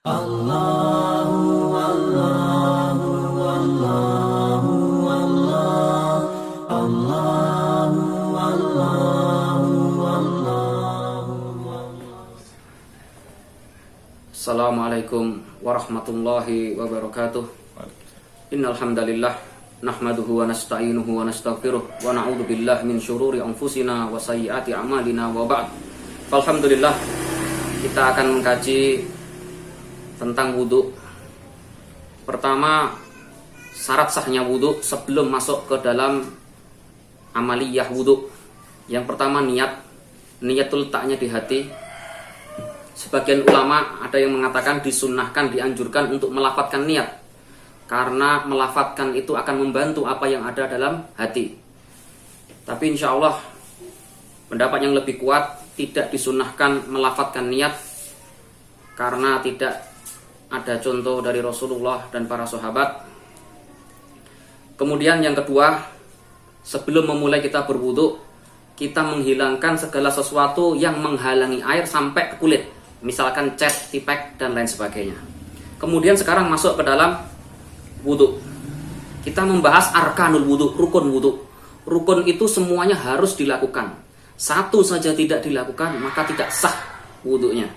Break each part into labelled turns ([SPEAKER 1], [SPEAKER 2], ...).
[SPEAKER 1] Allahu Allahu Allahu Allah Allahu Allahu Allahu.
[SPEAKER 2] Assalamualaikum warahmatullahi wabarakatuh. Innal hamdalillah nahmaduhu wa nasta'inuhu wa nastaghfiruh wa na'udzu billahi min syururi anfusina wa sayyiati a'malina wa ba'd. Alhamdulillah, kita akan mengkaji tentang wudu. Pertama, syarat sahnya wudu sebelum masuk ke dalam amaliyah wudu. Yang pertama, niat. Niat itu letaknya di hati. Sebagian ulama ada yang mengatakan disunnahkan, dianjurkan untuk melafadzkan niat, karena melafadzkan itu akan membantu apa yang ada dalam hati. Tapi insya Allah pendapat yang lebih kuat, tidak disunnahkan melafadzkan niat, karena tidak ada contoh dari Rasulullah dan para sahabat. Kemudian yang kedua, sebelum memulai kita berwudu, kita menghilangkan segala sesuatu yang menghalangi air sampai ke kulit, misalkan cat, tipek, dan lain sebagainya. Kemudian sekarang masuk ke dalam wudu. Kita membahas arkanul wudu, rukun wudu. Rukun itu semuanya harus dilakukan. Satu saja tidak dilakukan, maka tidak sah wudunya.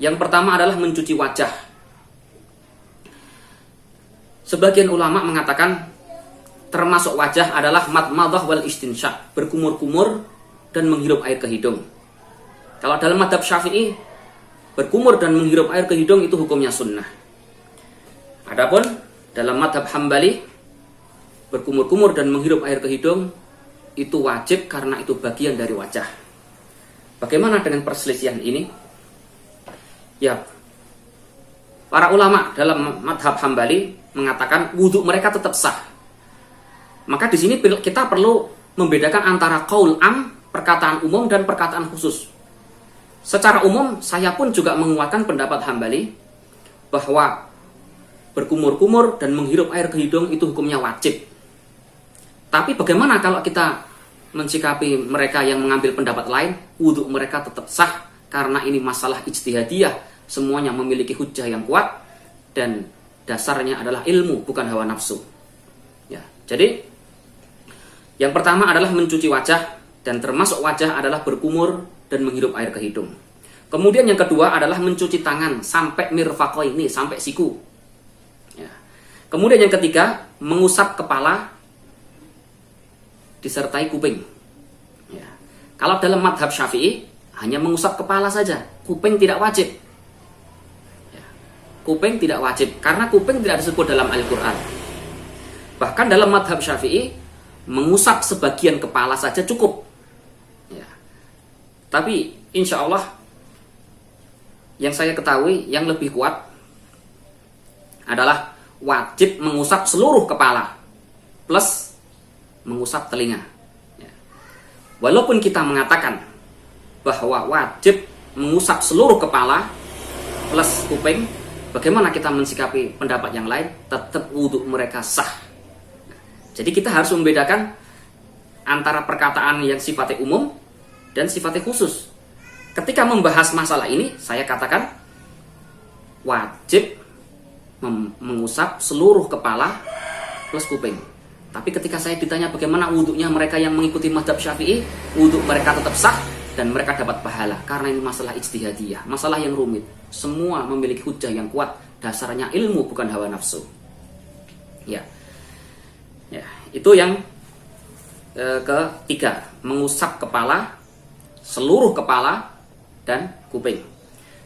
[SPEAKER 2] Yang pertama adalah mencuci wajah. Sebagian ulama mengatakan termasuk wajah adalah madmadah wal istinsyak, berkumur-kumur dan menghirup air ke hidung. Kalau dalam mazhab Syafi'i, berkumur dan menghirup air ke hidung itu hukumnya sunnah. Adapun dalam mazhab Hambali, berkumur-kumur dan menghirup air ke hidung itu wajib karena itu bagian dari wajah. Bagaimana dengan perselisihan ini? Ya, para ulama dalam mazhab Hambali mengatakan wudhu mereka tetap sah. Maka di sini kita perlu membedakan antara qaul am, perkataan umum, dan perkataan khusus. Secara umum, saya pun juga menguatkan pendapat Hambali bahwa berkumur-kumur dan menghirup air ke hidung itu hukumnya wajib. Tapi bagaimana kalau kita mensikapi mereka yang mengambil pendapat lain? Wudhu mereka tetap sah karena ini masalah ijtihadiyah. Semuanya memiliki hujjah yang kuat dan dasarnya adalah ilmu, bukan hawa nafsu. Ya, jadi yang pertama adalah mencuci wajah, dan termasuk wajah adalah berkumur dan menghirup air ke hidung. Kemudian yang kedua adalah mencuci tangan sampai mirfaqaini, sampai siku. Ya. Kemudian yang ketiga, mengusap kepala disertai kuping. Ya. Kalau dalam mazhab Syafi'i hanya mengusap kepala saja, kuping tidak wajib. Kuping tidak wajib, karena kuping tidak disebut dalam Al-Quran. Bahkan dalam mazhab Syafi'i, mengusap sebagian kepala saja cukup. Ya. Tapi insya Allah, yang saya ketahui yang lebih kuat adalah wajib mengusap seluruh kepala plus mengusap telinga. Ya. Walaupun kita mengatakan bahwa wajib mengusap seluruh kepala plus kuping, bagaimana kita mensikapi pendapat yang lain? Tetap wudhu mereka sah. Jadi kita harus membedakan antara perkataan yang sifatnya umum dan sifatnya khusus. Ketika membahas masalah ini, saya katakan wajib mengusap seluruh kepala plus kuping. Tapi ketika saya ditanya bagaimana wudhunya mereka yang mengikuti mazhab Syafi'i, wudhu mereka tetap sah dan mereka dapat pahala, karena ini masalah ijtihadiyah, masalah yang rumit. Semua memiliki hujah yang kuat, dasarnya ilmu bukan hawa nafsu. Ya, itu yang ketiga, mengusap kepala, seluruh kepala dan kuping.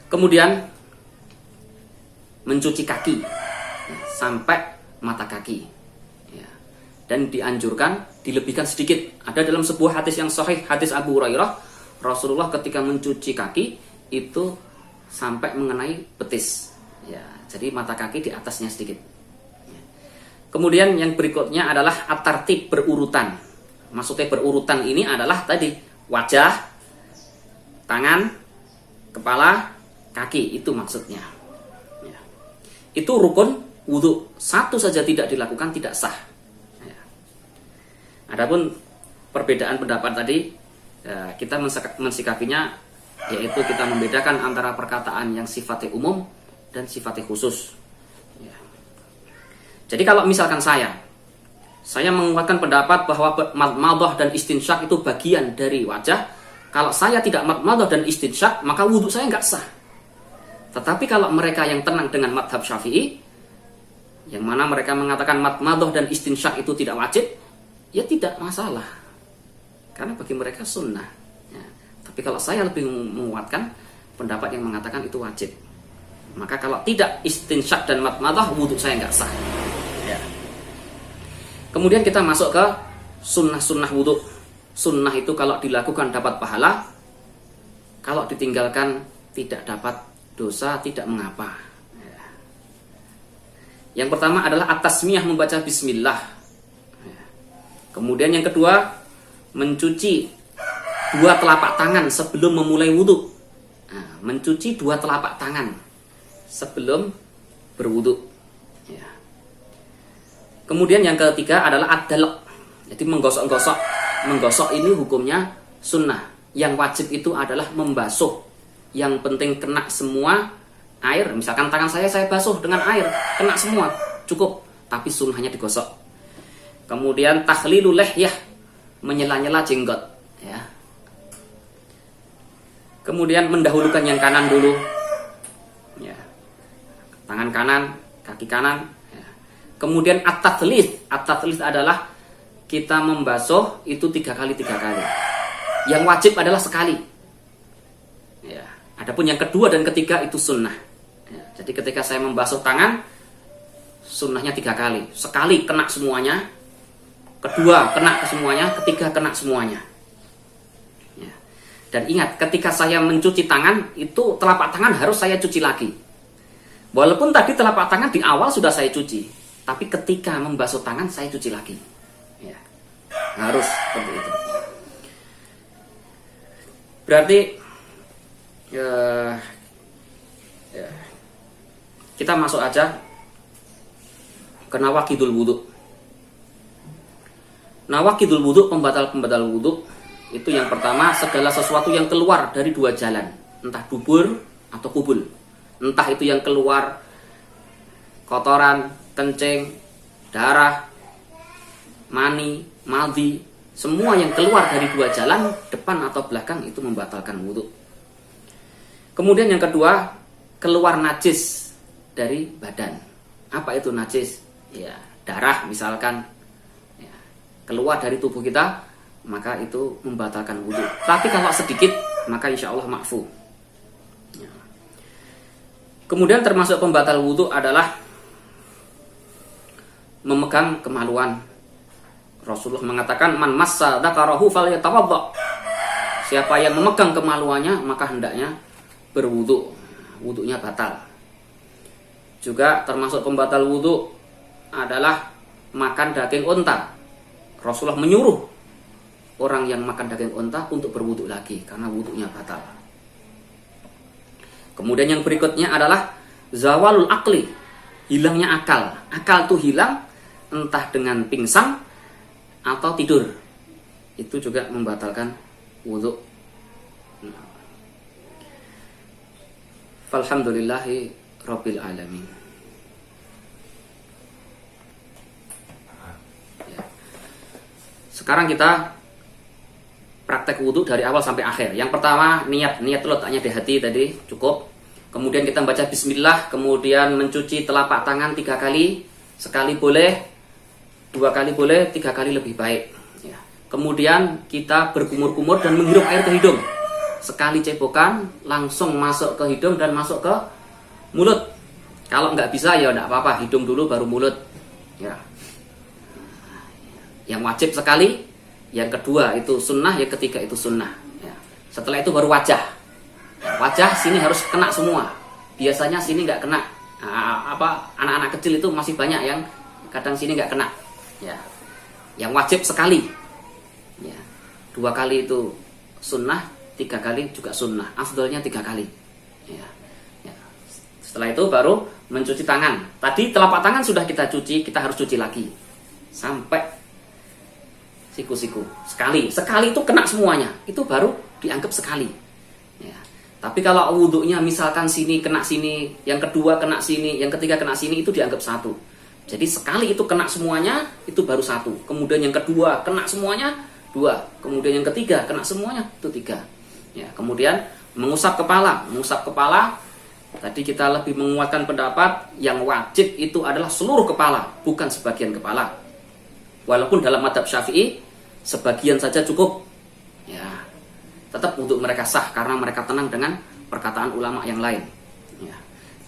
[SPEAKER 2] Kemudian mencuci kaki sampai mata kaki. Ya. Dan dianjurkan dilebihkan sedikit. Ada dalam sebuah hadis yang sahih, hadis Abu Hurairah, Rasulullah ketika mencuci kaki itu sampai mengenai betis. Ya, jadi mata kaki di atasnya sedikit. Ya. Kemudian yang berikutnya adalah at-tartib, berurutan. Maksudnya berurutan ini adalah tadi wajah, tangan, kepala, kaki, itu maksudnya. Ya. Itu rukun wudu. Satu saja tidak dilakukan tidak sah. Ya. Adapun perbedaan pendapat tadi, kita mensikapinya, yaitu kita membedakan antara perkataan yang sifatnya umum dan sifatnya khusus. Ya. Jadi kalau misalkan saya menguatkan pendapat bahwa madmadah dan istinsyak itu bagian dari wajah. Kalau saya tidak madmadah dan istinsyak, maka wudhu saya nggak sah. Tetapi kalau mereka yang tenang dengan madhab Syafi'i, yang mana mereka mengatakan madmadah dan istinsyak itu tidak wajib, ya tidak masalah. Karena bagi mereka sunnah. Ya. Tapi kalau saya lebih menguatkan pendapat yang mengatakan itu wajib. Maka kalau tidak istinsyak dan madmadah, wudhu saya nggak sah. Ya. Kemudian kita masuk ke sunnah-sunnah wudhu. Sunnah itu kalau dilakukan dapat pahala, kalau ditinggalkan tidak dapat dosa, tidak mengapa. Ya. Yang pertama adalah at-tasmiyah, membaca bismillah. Ya. Kemudian yang kedua, mencuci dua telapak tangan sebelum memulai wudhu. Nah, mencuci dua telapak tangan sebelum berwudhu. Ya. Kemudian yang ketiga adalah ad-dalq, jadi menggosok-gosok. Menggosok ini hukumnya sunnah. Yang wajib itu adalah membasuh. Yang penting kena semua air. Misalkan tangan saya basuh dengan air, kena semua, cukup. Tapi sunnahnya digosok. Kemudian takhlilul lihyah, menyela-nyela jenggot, ya. Kemudian mendahulukan yang kanan dulu, ya. Tangan kanan, kaki kanan, ya. Kemudian at-tathlits. At-tathlits adalah kita membasuh itu 3 kali. Yang wajib adalah sekali, ya. Adapun yang kedua dan ketiga itu sunnah, ya. Jadi ketika saya membasuh tangan, sunnahnya 3 kali. Sekali kena semuanya, kedua kena ke semuanya, ketiga kena semuanya. Ya. Dan ingat, ketika saya mencuci tangan, itu telapak tangan harus saya cuci lagi. Walaupun tadi telapak tangan di awal sudah saya cuci, tapi ketika membasuh tangan saya cuci lagi. Ya. Harus seperti itu. Berarti kita masuk aja ke nawaqidul wudhu. Nawaqidul wudhu, pembatal-pembatal wudhu, itu yang pertama, segala sesuatu yang keluar dari 2 jalan, entah dubur atau kubul. Entah itu yang keluar kotoran, kencing, darah, mani, madhi, semua yang keluar dari 2 jalan, depan atau belakang, itu membatalkan wudhu. Kemudian yang kedua, keluar najis dari badan. Apa itu najis? Ya, darah misalkan, keluar dari tubuh kita, maka itu membatalkan wudhu. Tapi kalau sedikit, maka insya Allah ma'fu. Ya. Kemudian termasuk pembatal wudhu adalah memegang kemaluan. Rasulullah mengatakan, man massa dzakarahu falyatawadda. Siapa yang memegang kemaluannya, maka hendaknya berwudhu. Wudhunya batal. Juga termasuk pembatal wudhu adalah makan daging unta. Rasulullah menyuruh orang yang makan daging unta untuk berwudhu lagi karena wudhunya batal. Kemudian yang berikutnya adalah zawalul akli, hilangnya akal. Akal itu hilang entah dengan pingsan atau tidur. Itu juga membatalkan wudhu. Alhamdulillahi rabbil alamin. Sekarang kita praktek wudhu dari awal sampai akhir. Yang pertama, niat itu letaknya di hati tadi, cukup. Kemudian kita baca bismillah, kemudian mencuci telapak tangan 3 kali. Sekali boleh, 2 kali boleh, 3 kali lebih baik. Ya. Kemudian kita berkumur-kumur dan menghirup air ke hidung. Sekali cebokan, langsung masuk ke hidung dan masuk ke mulut. Kalau nggak bisa ya nggak apa-apa, hidung dulu baru mulut. Ya. Yang wajib sekali, yang kedua itu sunnah, yang ketiga itu sunnah. Ya. Setelah itu baru wajah. Wajah sini harus kena semua. Biasanya sini nggak kena. Anak-anak kecil itu masih banyak yang kadang sini nggak kena. Ya. Yang wajib sekali. Ya. 2 kali itu sunnah, 3 kali juga sunnah. Afdolnya 3 kali. Ya. Ya. Setelah itu baru mencuci tangan. Tadi telapak tangan sudah kita cuci, kita harus cuci lagi sampai siku-siku sekali itu kena semuanya, itu baru dianggap sekali. Ya. Tapi kalau wudhunya misalkan sini kena sini, yang kedua kena sini, yang ketiga kena sini, itu dianggap satu. Jadi sekali itu kena semuanya, itu baru satu. Kemudian yang kedua kena semuanya, dua. Kemudian yang ketiga kena semuanya, itu tiga. Ya, kemudian mengusap kepala. Mengusap kepala, tadi kita lebih menguatkan pendapat yang wajib itu adalah seluruh kepala, bukan sebagian kepala. Walaupun dalam mazhab Syafi'i sebagian saja cukup. Ya, tetap untuk mereka sah karena mereka tenang dengan perkataan ulama yang lain. Ya.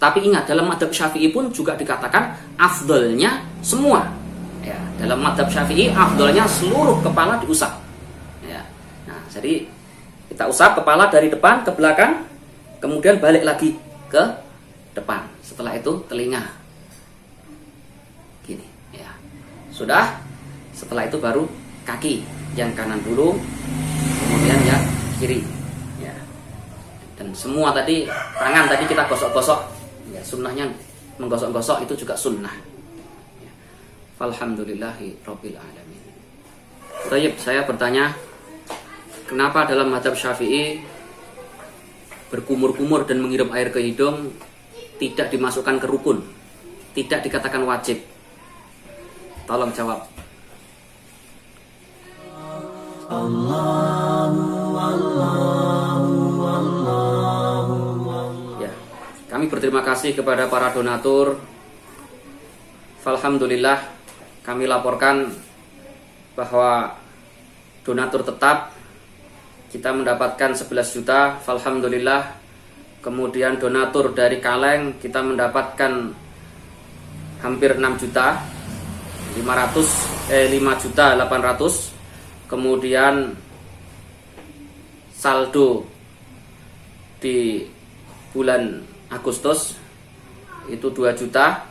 [SPEAKER 2] Tapi ingat, dalam mazhab Syafi'i pun juga dikatakan afdolnya semua. Ya, dalam mazhab Syafi'i afdolnya seluruh kepala diusap. Ya. Nah, jadi kita usap kepala dari depan ke belakang, kemudian balik lagi ke depan. Setelah itu telinga. Gini, ya. Sudah. Setelah itu baru kaki, yang kanan dulu, kemudian yang kiri. Ya. Dan semua tadi, tangan tadi kita gosok-gosok. Ya, sunnahnya menggosok-gosok itu juga sunnah. Ya. Alhamdulillahi Rabbil Alamin. Baik, saya bertanya, kenapa dalam mazhab Syafi'i berkumur-kumur dan menghirup air ke hidung tidak dimasukkan ke rukun, tidak dikatakan wajib? Tolong jawab. Ya, kami berterima kasih kepada para donatur. Alhamdulillah, kami laporkan bahwa donatur tetap kita mendapatkan 11 juta. Alhamdulillah. Kemudian donatur dari kaleng kita mendapatkan hampir 6 juta 5 juta 800. Kemudian saldo di bulan Agustus itu 2 juta.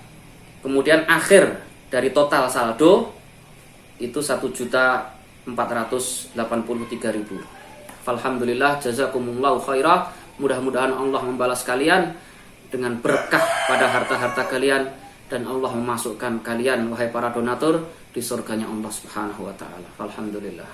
[SPEAKER 2] Kemudian akhir dari total saldo itu 1.483.000. Alhamdulillah, jazakumullahu khairah. Mudah-mudahan Allah membalas kalian dengan berkah pada harta-harta kalian, dan Allah memasukkan kalian, wahai para donatur, di surganya Allah Subhanahu wa taala. Alhamdulillah.